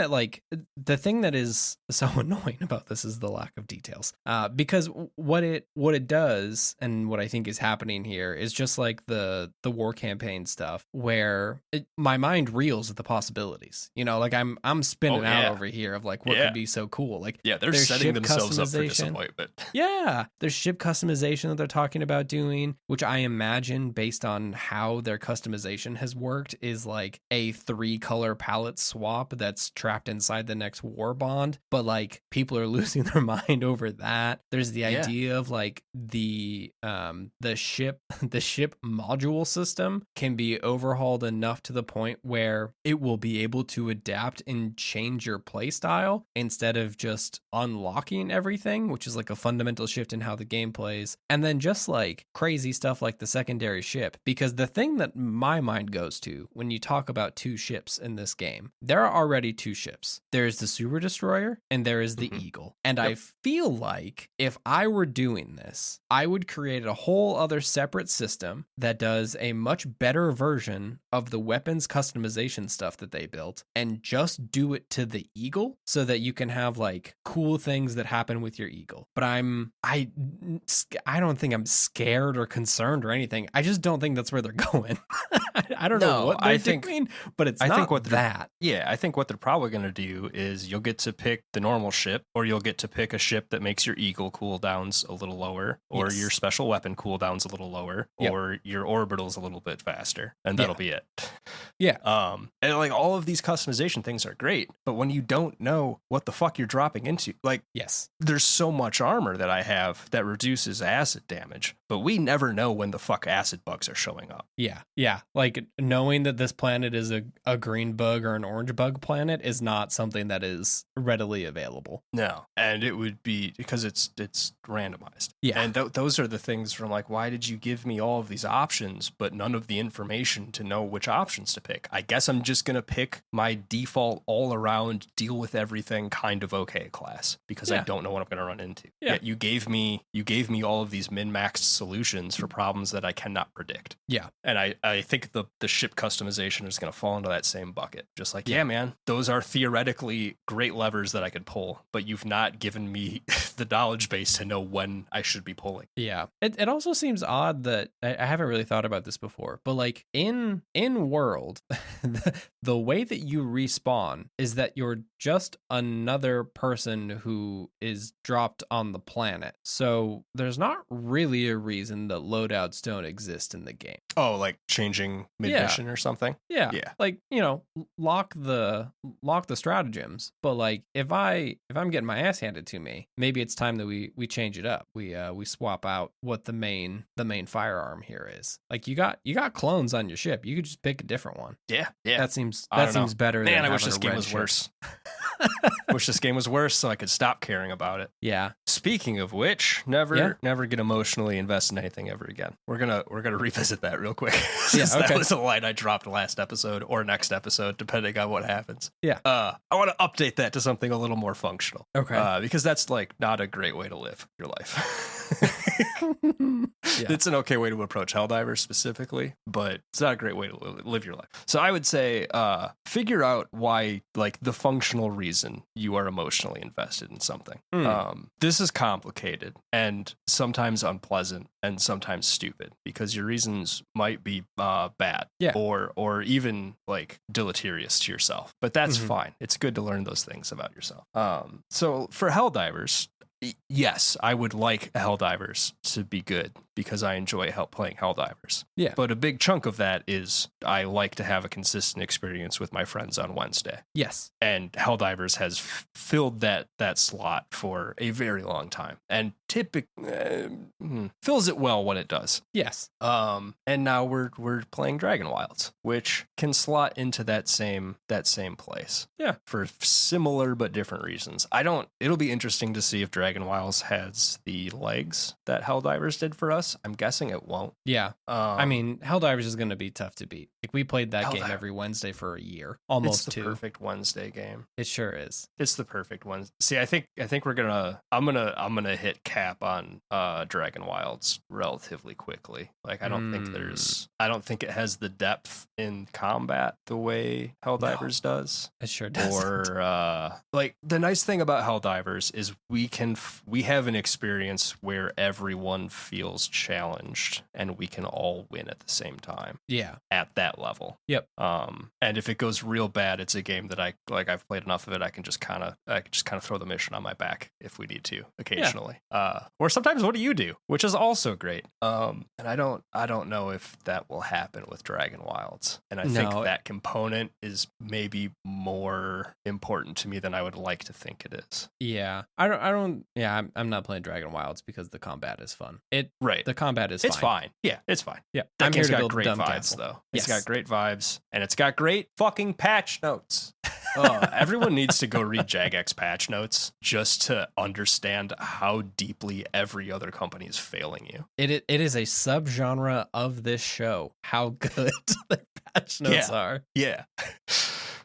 that is so annoying about this is the lack of details. Because what it does, and what I think is happening here, is just like the war campaign stuff, where where my mind reels at the possibilities. You know, like I'm spinning out over here of like what could be so cool. Like they're setting themselves up for disappointment. Yeah, there's ship customization that they're talking about doing, which I imagine based on how their customization has worked is like a 3-color palette swap that's trapped inside the next war bond. But like people are losing their mind over that. There's the idea of like the ship module system can be overhauled enough to the point where it will be able to adapt and change your playstyle instead of just unlocking everything, which is like a fundamental shift in how the game plays. And then just like crazy stuff like the secondary ship, because the thing that my mind goes to when you talk about 2 ships in this game, there are already 2 ships. There's the Super Destroyer and there is the Eagle. And I feel like if I were doing this, I would create a whole other separate system that does a much better version of the weapons customization stuff that they built and just do it to the Eagle so that you can have like cool things that happen with your Eagle. But I don't think I'm scared or concerned or anything. I just don't think that's where they're going. I don't know what they're doing, but it's not that. Yeah, I think what they're probably going to do is you'll get to pick the normal ship, or you'll get to pick a ship that makes your Eagle cooldowns a little lower, or your special weapon cooldowns a little lower, or your orbitals a little bit faster, and that'll be it. Yeah. And like all of these customization things are great, but when you don't know what the fuck you're dropping into, like, there's so much armor that I have that reduces acid damage, but we never know when the fuck acid bugs are showing up. Yeah. Like knowing that this planet is a green bug or an orange bug planet is not something that is readily available. No, and it would be because it's randomized. Yeah, and those are the things from like, why did you give me all of these options but none of the information to know which options to pick? I guess I'm just gonna pick my default all around deal with everything kind of okay class because I don't know what I'm gonna run into. Yeah, yet you gave me all of these min-maxed solutions for problems that I cannot predict. Yeah, and I think the ship customization is gonna fall into that same bucket. Just like, yeah, man, those are theoretically great levers that I could pull, but you've not given me the knowledge base to know when I should be pulling. Yeah. It also seems odd that I haven't really thought about this before, but like in world, the way that you respawn is that you're just another person who is dropped on the planet. So there's not really a reason that loadouts don't exist in the game. Oh, like changing mid-mission or something? Yeah. Like, you know, lock the stratagems. But like if I'm getting my ass handed to me, maybe it's time that we change it up. We swap out what the main firearm here is. Like you got clones on your ship. You could just pick a different one. Yeah. That seems better. Man, I wish this game was worse. Wish this game was worse so I could stop caring about it. Yeah. Speaking of which, never get emotionally invested in anything ever again. We're gonna revisit that real quick. That was a line I dropped last episode or next episode, depending on what happens. Yeah. I want to update that to something a little more functional. Okay. Because that's like not a great way to live your life. It's an okay way to approach Helldivers specifically, but it's not a great way to live your life. So I would say figure out why, like, the functional reason you are emotionally invested in something. This is complicated and sometimes unpleasant and sometimes stupid because your reasons might be bad or even like deleterious to yourself, but that's fine. It's good to learn those things about yourself. So for Helldivers, yes, I would like Helldivers to be good because I enjoy playing Helldivers. Yeah. But a big chunk of that is I like to have a consistent experience with my friends on Wednesday. Yes. And Helldivers has filled that slot for a very long time and typically fills it well when it does. Yes. And now we're playing Dragon Wilds, which can slot into that same place. Yeah. For similar but different reasons. It'll be interesting to see if Dragon Wilds has the legs that Helldivers did for us. I'm guessing it won't. Yeah. I mean, Helldivers is going to be tough to beat. Like we played that game every Wednesday for a year, almost it's the perfect Wednesday game. It sure is. It's the perfect one. See, I think I'm gonna hit cap on Dragon Wilds relatively quickly. Like I don't think it has the depth in combat the way Helldivers does. It sure does. Or like the nice thing about Helldivers is we have an experience where everyone feels challenged and we can all win at the same time. Yeah. At that level. Yep. And if it goes real bad, it's a game that I've played enough of it. I can just kind of throw the mission on my back if we need to occasionally. Or sometimes what do you do, which is also great. And I don't know if that will happen with Dragon Wilds. And I think that component is maybe more important to me than I would like to think it is. Yeah. I'm not playing Dragon Wilds because the combat is fun. The combat is fine. It's fine. Yeah, it's fine. Yeah. That game's got great vibes though. It's got great vibes and it's got great fucking patch notes. Everyone needs to go read Jagex patch notes just to understand how deeply every other company is failing you. It is a subgenre of this show. How good the patch notes are. Yeah.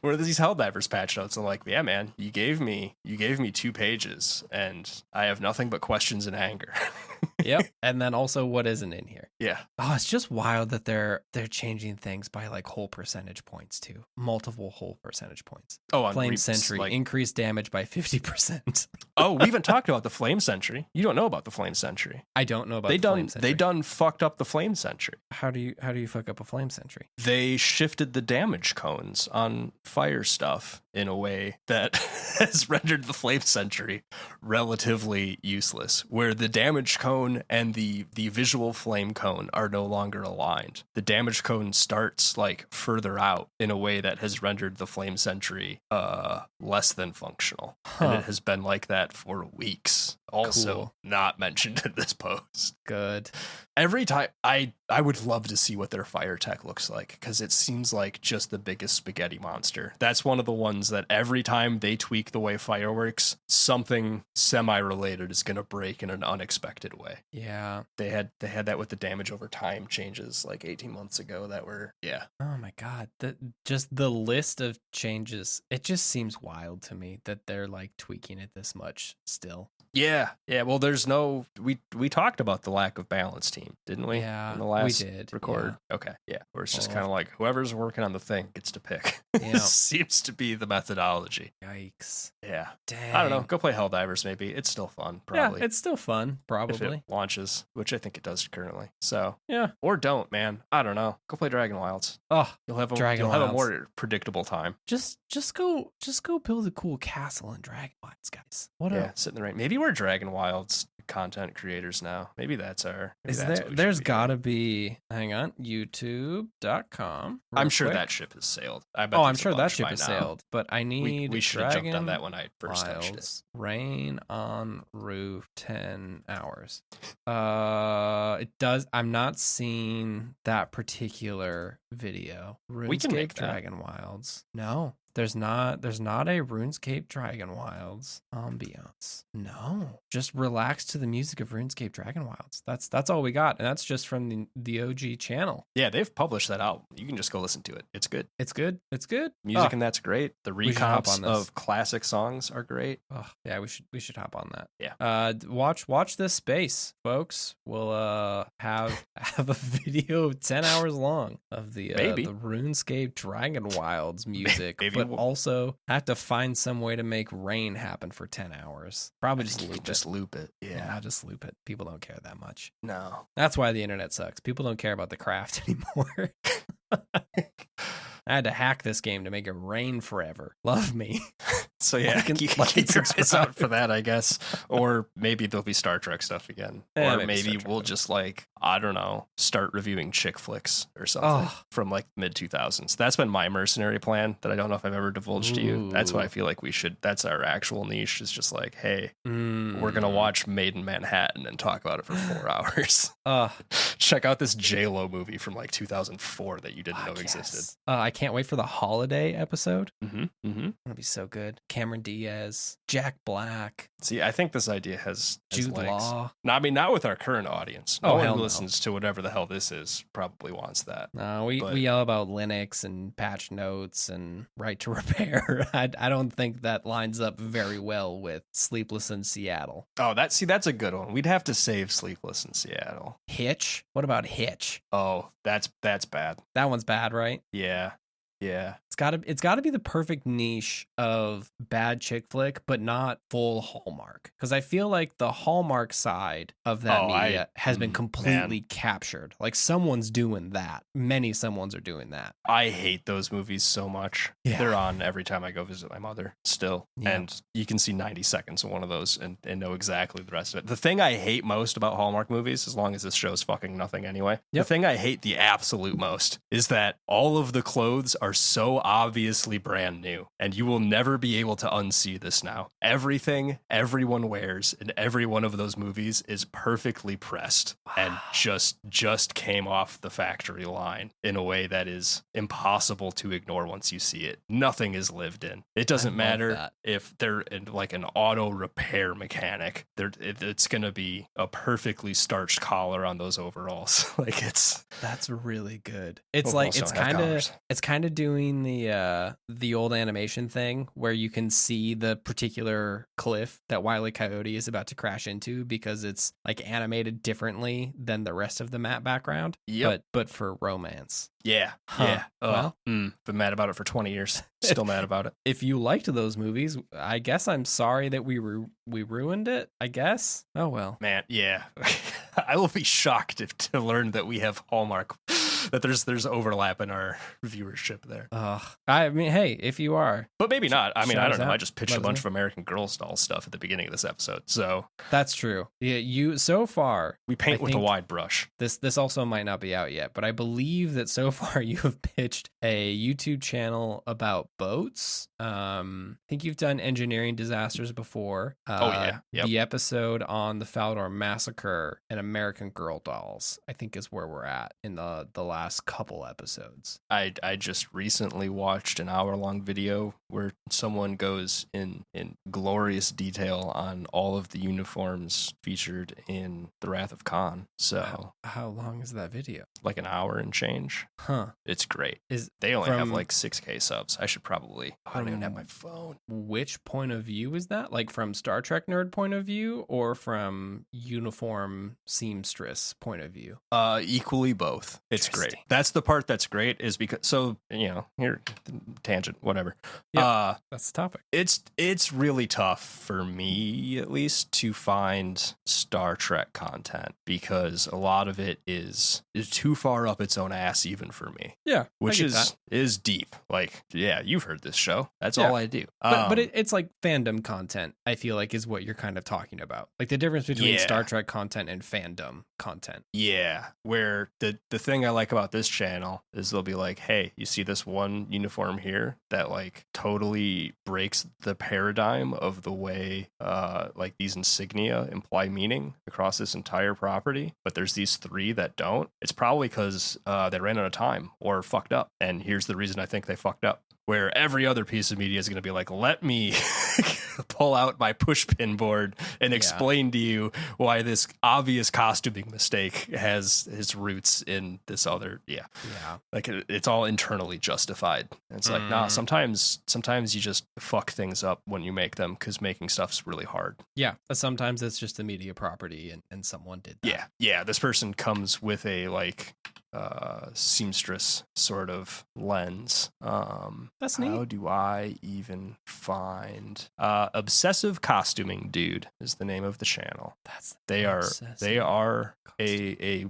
Where are these Helldivers patch notes? I'm like, yeah, man, you gave me 2 pages and I have nothing but questions and anger. Yep. And then also what isn't in here. Yeah. Oh, it's just wild that they're changing things by like whole percentage points too. Multiple whole percentage points. Oh, on Flame Sentry, increased damage by 50%. Oh, we haven't talked about the Flame Sentry. You don't know about the Flame Sentry. I don't know about the Flame Sentry. They done fucked up the Flame Sentry. How do you fuck up a Flame Sentry? They shifted the damage cones on fire stuff in a way that has rendered the Flame Sentry relatively useless, where the damage cone and the visual flame cone are no longer aligned. The damage cone starts like further out in a way that has rendered the Flame Sentry less than functional. And it has been like that for weeks. Also not mentioned in this post. Good. Every time I would love to see what their fire tech looks like, because it seems like just the biggest spaghetti monster. That's one of the ones that every time they tweak the way fire works, something semi-related is going to break in an unexpected way. Yeah. They had that with the damage over time changes like 18 months ago that were, yeah. Oh my God. Just the list of changes, it just seems wild to me that they're like tweaking it this much still. Yeah. Well, there's no. We talked about the lack of balance team, didn't we? Yeah, in the last we did. record. Yeah. Okay. Yeah. Where it's just kind of like whoever's working on the thing gets to pick. Yeah. Seems to be the methodology. Yikes. Yeah. Dang. I don't know. Go play Helldivers. Maybe it's still fun. Probably. Yeah, it's still fun. Probably. If it launches, which I think it does currently. So yeah. Or don't, man. I don't know. Go play Dragon Wilds. Oh, you'll have a more predictable time. Just go build a cool castle in Dragon Wilds, guys. Sit in the rain. Maybe we're Dragon Wilds content creators now. Maybe that's our. There's gotta be. Hang on, YouTube.com. I'm sure that ship has sailed. I'm sure that ship has sailed. But I need. We should have jumped on that when I first touched it. Rain on roof 10 hours. It does. I'm not seeing that particular video. We can make Dragon Wilds. No. There's not a RuneScape Dragon Wilds ambiance. No. Just relax to the music of RuneScape Dragon Wilds. That's all we got. And that's just from the OG channel. Yeah, they've published that out. You can just go listen to it. It's good. It's good. Music and that's great. The recomps of classic songs are great. Oh, yeah, we should hop on that. Yeah. Watch this space, folks. We'll have a video of 10 hours long of the RuneScape Dragon Wilds music. Maybe. But also have to find some way to make rain happen for 10 hours. Probably just loop it. Yeah, just loop it. People don't care that much. No. That's why the internet sucks. People don't care about the craft anymore. I had to hack this game to make it rain forever. Love me. So yeah, keep your eyes out for that, I guess. Or maybe there'll be Star Trek stuff again. Or maybe we'll just I don't know, start reviewing chick flicks or something from like mid 2000s. That's been my mercenary plan that I don't know if I've ever divulged to you. That's what I feel like we should. That's our actual niche. Is just like, hey, we're gonna watch Made in Manhattan and talk about it for 4 hours. Check out this J-Lo movie from like 2004 that you didn't know existed. I can't wait for the holiday episode. It'll be so good. Cameron Diaz, Jack Black. See, I think this idea has Jude legs. Law. No, I mean, not with our current audience. No one who listens to whatever the hell this is probably wants that. No, we yell about Linux and patch notes and right to repair. I don't think that lines up very well with Sleepless in Seattle. Oh, that's a good one. We'd have to save Sleepless in Seattle. Hitch? What about Hitch? Oh, that's bad. That one's bad, right? Yeah. Yeah. It's gotta be the perfect niche of bad chick flick, but not full Hallmark. Because I feel like the Hallmark side of that media has been completely captured. Like someone's doing that. Many someones are doing that. I hate those movies so much. Yeah. They're on every time I go visit my mother still. Yeah. And you can see 90 seconds of one of those and know exactly the rest of it. The thing I hate most about Hallmark movies, as long as this show's fucking nothing anyway, the thing I hate the absolute most is that all of the clothes are so obviously brand new, and you will never be able to unsee this now. Everything everyone wears in every one of those movies is perfectly pressed and just came off the factory line in a way that is impossible to ignore once you see it. Nothing is lived in. It doesn't matter if they're in like an auto repair mechanic. It's going to be a perfectly starched collar on those overalls. Like that's really good. It's like it's kind of doing the old animation thing where you can see the particular cliff that Wile E. Coyote is about to crash into because it's like animated differently than the rest of the map background. Yep. But for romance. Yeah. Yeah. Well, been mad about it for 20 years. Still mad about it. If you liked those movies, I guess I'm sorry that we ruined it, I guess. Oh well. Man, yeah. I will be shocked to learn that we have Hallmark, that there's overlap in our viewership there. I mean, hey, if you are. But maybe not. I mean, I don't know. I just pitched a bunch of of American Girl doll stuff at the beginning of this episode. So that's true. Yeah, so far we paint with a wide brush. This also might not be out yet, but I believe that so far you have pitched a YouTube channel about boats. I think you've done engineering disasters before. Yep. The episode on the Falador Massacre and American Girl dolls, I think, is where we're at in the last couple episodes. I just recently watched an hour-long video where someone goes in glorious detail on all of the uniforms featured in The Wrath of Khan. So how long is that video? Like an hour and change. Huh. It's great. They only have like 6K subs. I should probably. I don't even have my phone. Which point of view is that? Like from Star Trek nerd point of view or from uniform seamstress point of view? Equally both. It's great. That's the part that's great is because here tangent whatever. Yep, that's the topic. It's really tough for me at least to find Star Trek content because a lot of it is too far up its own ass even for me. Yeah, which is deep. Like, yeah, you've heard this show. That's all I do. But it's like fandom content, I feel like, is what you're kind of talking about. Like the difference between Star Trek content and fandom content. Yeah, where the thing I like about this channel is they'll be like, hey, you see this one uniform here that like totally breaks the paradigm of the way like these insignia imply meaning across this entire property, but there's these 3 that don't. It's probably because they ran out of time or fucked up. And here's the reason I think they fucked up. Where every other piece of media is going to be like, let me pull out my pushpin board and explain to you why this obvious costuming mistake has its roots in this other. Yeah. Like it's all internally justified. And it's like, nah, sometimes you just fuck things up when you make them because making stuff's really hard. Yeah. But sometimes it's just a media property and someone did that. Yeah. This person comes with a like seamstress sort of lens. That's neat. How do I even find Obsessive Costuming Dude is the name of the channel. They are a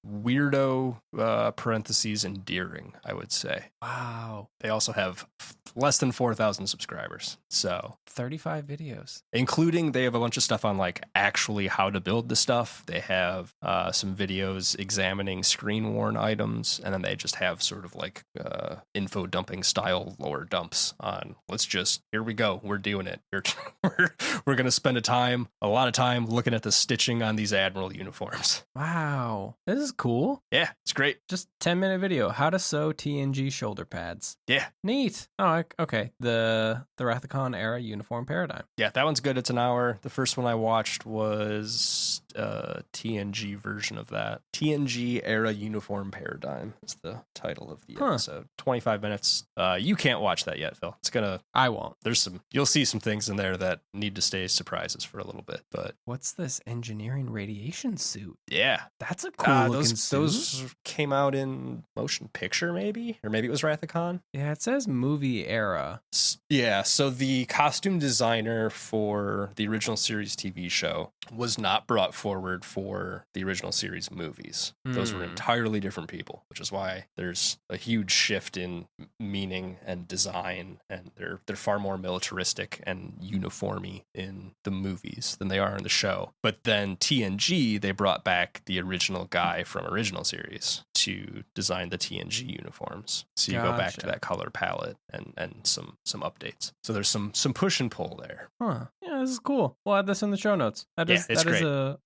weirdo parentheses endearing, I would say. Wow. They also have less than 4,000 subscribers. So 35 videos. Including they have a bunch of stuff on like actually how to build the stuff. They have some videos examining screen worn items, and then they just have sort of like info dumping style lore dumps on here we go, we're doing it. We're gonna spend a lot of time looking at the stitching on these Admiral uniforms. Wow, this is cool. Yeah, it's great. Just 10-minute video, how to sew TNG shoulder pads. Yeah, neat. Oh, okay. The Wrath of Khan era uniform paradigm. Yeah, that one's good. It's an hour. The first one I watched was TNG version of that. TNG Era Uniform Paradigm is the title of the episode. 25 minutes. You can't watch that yet, Phil. I won't. You'll see some things in there that need to stay surprises for a little bit, but. What's this engineering radiation suit? Yeah. That's a cool looking suit. Those came out in motion picture, maybe? Or maybe it was Wrath of Khan? Yeah, it says movie era. Yeah, so the costume designer for the original series TV show was not brought forward for the original series movies. Those were entirely different people, which is why there's a huge shift in meaning and design, and they're far more militaristic and uniformy in the movies than they are in the show. But then TNG, they brought back the original guy from original series to design the TNG uniforms. So you go back to that color palette and some updates. So there's some push and pull there. Huh. Yeah, this is cool. We'll add this in the show notes. That is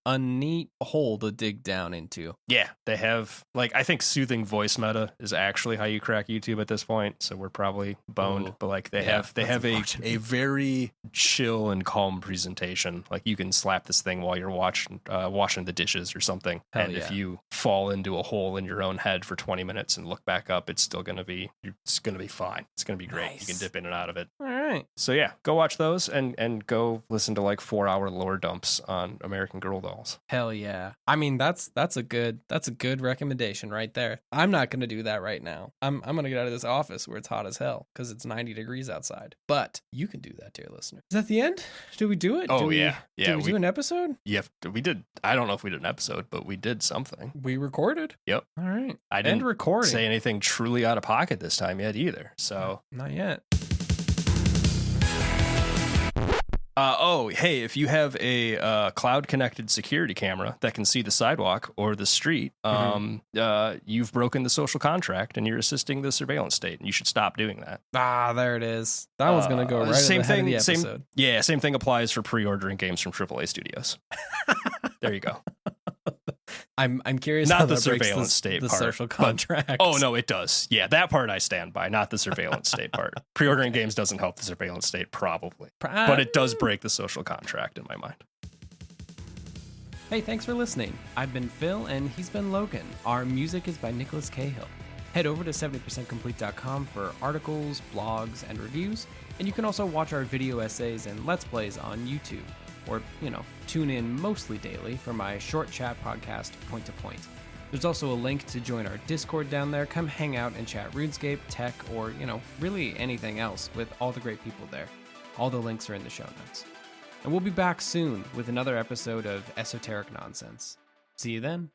a neat hole to dig down into. Yeah, they have, like, I think soothing voice meta is actually how you crack YouTube at this point. So we're probably boned. Ooh. But like they have a very chill and calm presentation. Like you can slap this thing while you're washing the dishes or something. Hell and yeah. if you fall into a hole in your own head for 20 minutes and look back up, it's still gonna be fine. It's gonna be great. Nice. You can dip in and out of it. All right. So yeah, go watch those and go listen to like 4-hour lore dumps on American Girl dolls. Hell yeah. I mean, that's a good recommendation right there. I'm not going to do that right now. I'm going to get out of this office where it's hot as hell because it's 90 degrees outside. But you can do that, dear listener. Is that the end? Did we do it? Yeah. Did we do an episode? Yeah, we did. I don't know if we did an episode, but we did something. We recorded. Yep. All right. I didn't recording. say anything truly out of pocket this time yet either. So not yet. Hey, if you have a cloud-connected security camera that can see the sidewalk or the street, you've broken the social contract and you're assisting the surveillance state, and you should stop doing that. There it is. That was going to go right at the head of the episode. Same thing applies for pre-ordering games from AAA studios. There you go. I'm curious. Not how the that surveillance state the part. social contract. Oh no, it does. Yeah, that part I stand by. Not the surveillance state part. Pre-ordering games doesn't help the surveillance state, probably, but it does break the social contract in my mind. Hey, thanks for listening. I've been Phil, and he's been Logan. Our music is by Nicholas Cahill. Head over to 70percentcomplete.com for articles, blogs, and reviews, and you can also watch our video essays and Let's Plays on YouTube. Or, tune in mostly daily for my short chat podcast, Point to Point. There's also a link to join our Discord down there. Come hang out and chat RuneScape, tech, or, really anything else with all the great people there. All the links are in the show notes. And we'll be back soon with another episode of Esoteric Nonsense. See you then.